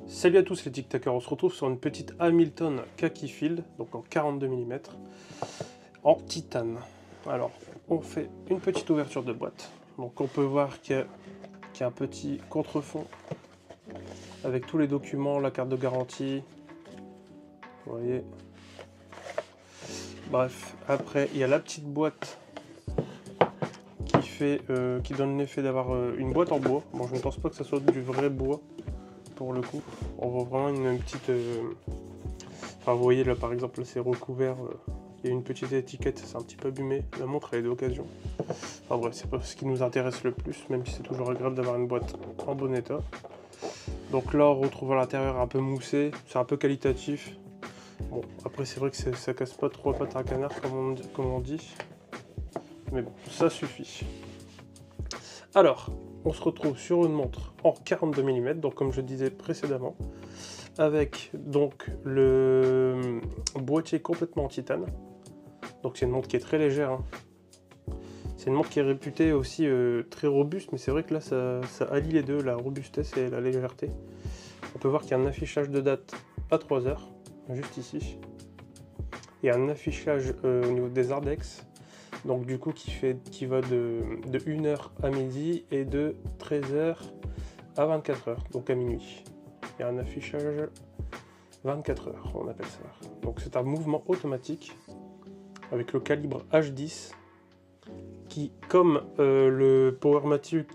Salut à tous les TikTokers, on se retrouve sur une petite Hamilton Khaki Field, donc en 42 mm, en titane. Alors, on fait une petite ouverture de boîte. Donc on peut voir qu'il y a un petit contrefond avec tous les documents, la carte de garantie. Vous voyez. Bref, après il y a la petite boîte qui donne l'effet d'avoir une boîte en bois. Bon, je ne pense pas que ça soit du vrai bois pour le coup. On voit vraiment une petite... Enfin, vous voyez là par exemple, c'est recouvert. Il y a une petite étiquette, c'est un petit peu abîmé. La montre elle est d'occasion. Enfin bref, c'est pas ce qui nous intéresse le plus, même si c'est toujours agréable d'avoir une boîte en bon état. Donc là, on retrouve à l'intérieur un peu moussé, c'est un peu qualitatif. Bon, après c'est vrai que ça casse pas trop la patte à un canard comme on dit. Mais bon, ça suffit. Alors, on se retrouve sur une montre en 42 mm, donc comme je disais précédemment, avec donc le boîtier complètement en titane. Donc c'est une montre qui est très légère. Hein. C'est une montre qui est réputée aussi très robuste, mais c'est vrai que là ça allie les deux, la robustesse et la légèreté. On peut voir qu'il y a un affichage de date à 3 heures, juste ici. Il y a un affichage au niveau des index, donc du coup qui va de 1h à midi et de 13h à 24h, donc à minuit. Il y a un affichage 24 heures, on appelle ça. Donc c'est un mouvement automatique avec le calibre H10 qui, comme le Powermatic,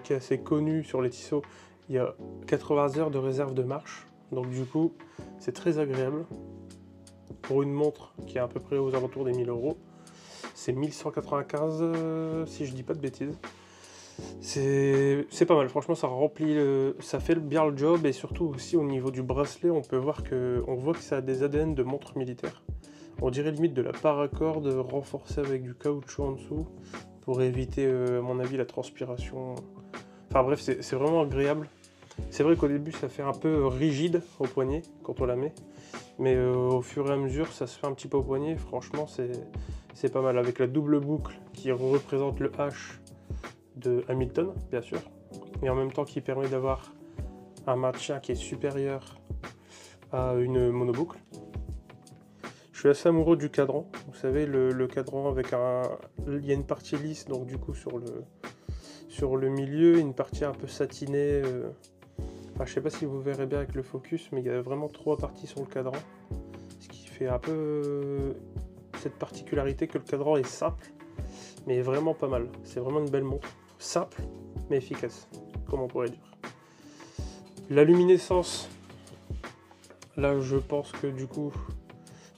qui est assez connu sur les Tissot, il y a 80 heures de réserve de marche. Donc du coup, c'est très agréable. Pour une montre qui est à peu près aux alentours des 1000 euros, c'est 1195 si je dis pas de bêtises. C'est pas mal, franchement ça remplit, ça fait bien le job, et surtout aussi au niveau du bracelet, on voit que ça a des ADN de montre militaire. On dirait limite de la paracorde renforcée avec du caoutchouc en dessous pour éviter à mon avis la transpiration. Enfin bref, c'est vraiment agréable. C'est vrai qu'au début ça fait un peu rigide au poignet quand on la met, mais au fur et à mesure ça se fait un petit peu au poignet. Franchement c'est pas mal, avec la double boucle qui représente le H de Hamilton, bien sûr, et en même temps qui permet d'avoir un maintien qui est supérieur à une monoboucle. Je suis assez amoureux du cadran, vous savez, le cadran avec il y a une partie lisse, donc du coup sur le milieu, une partie un peu satinée. Enfin, je sais pas si vous verrez bien avec le focus, mais il y a vraiment 3 parties sur le cadran, ce qui fait un peu cette particularité que le cadran est simple, mais vraiment pas mal. C'est vraiment une belle montre. Simple mais efficace, comme on pourrait dire. La luminescence, là je pense que du coup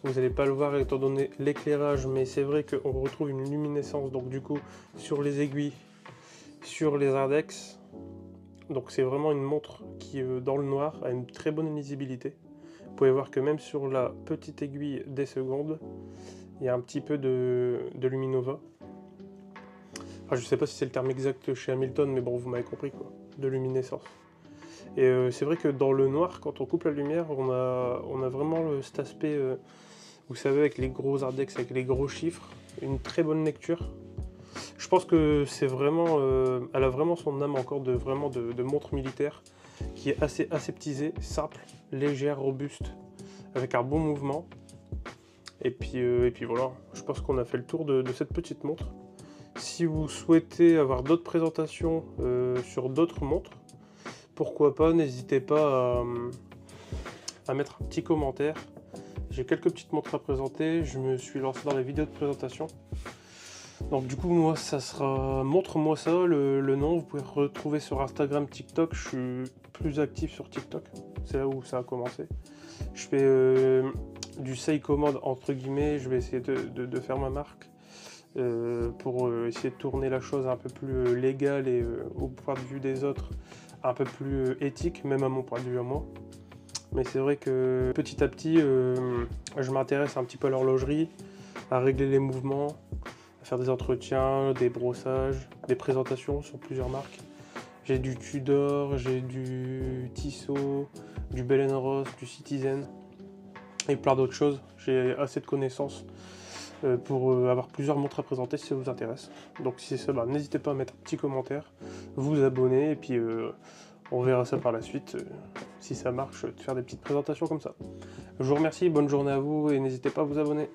vous n'allez pas le voir étant donné l'éclairage, mais c'est vrai qu'on retrouve une luminescence donc du coup sur les aiguilles, sur les index. Donc c'est vraiment une montre qui dans le noir a une très bonne lisibilité. Vous pouvez voir que même sur la petite aiguille des secondes, il y a un petit peu de luminova. Enfin, je sais pas si c'est le terme exact chez Hamilton, mais bon, vous m'avez compris quoi, de luminescence. Et c'est vrai que dans le noir, quand on coupe la lumière, on a vraiment cet aspect, vous savez, avec les gros index, avec les gros chiffres, une très bonne lecture. Je pense que c'est vraiment, elle a vraiment son âme encore de montre militaire, qui est assez aseptisée, simple, légère, robuste, avec un bon mouvement. Et puis voilà, je pense qu'on a fait le tour de cette petite montre. Si vous souhaitez avoir d'autres présentations sur d'autres montres, pourquoi pas, n'hésitez pas à mettre un petit commentaire. J'ai quelques petites montres à présenter, je me suis lancé dans la vidéo de présentation. Donc du coup moi ça sera montre-moi ça, le nom, vous pouvez retrouver sur Instagram, TikTok, je suis plus actif sur TikTok, c'est là où ça a commencé. Je fais du say commande entre guillemets, je vais essayer de faire ma marque. Pour essayer de tourner la chose un peu plus légale et au point de vue des autres un peu plus éthique, même à mon point de vue à moi. Mais c'est vrai que petit à petit je m'intéresse un petit peu à l'horlogerie, à régler les mouvements, à faire des entretiens, des brossages, des présentations sur plusieurs marques. J'ai du Tudor, j'ai du Tissot, du Bell & Ross, du Citizen et plein d'autres choses. J'ai assez de connaissances pour avoir plusieurs montres à présenter si ça vous intéresse. Donc si c'est ça, n'hésitez pas à mettre un petit commentaire, vous abonner, et puis On verra ça par la suite, si ça marche, de faire des petites présentations comme ça. Je vous remercie, bonne journée à vous et n'hésitez pas à vous abonner.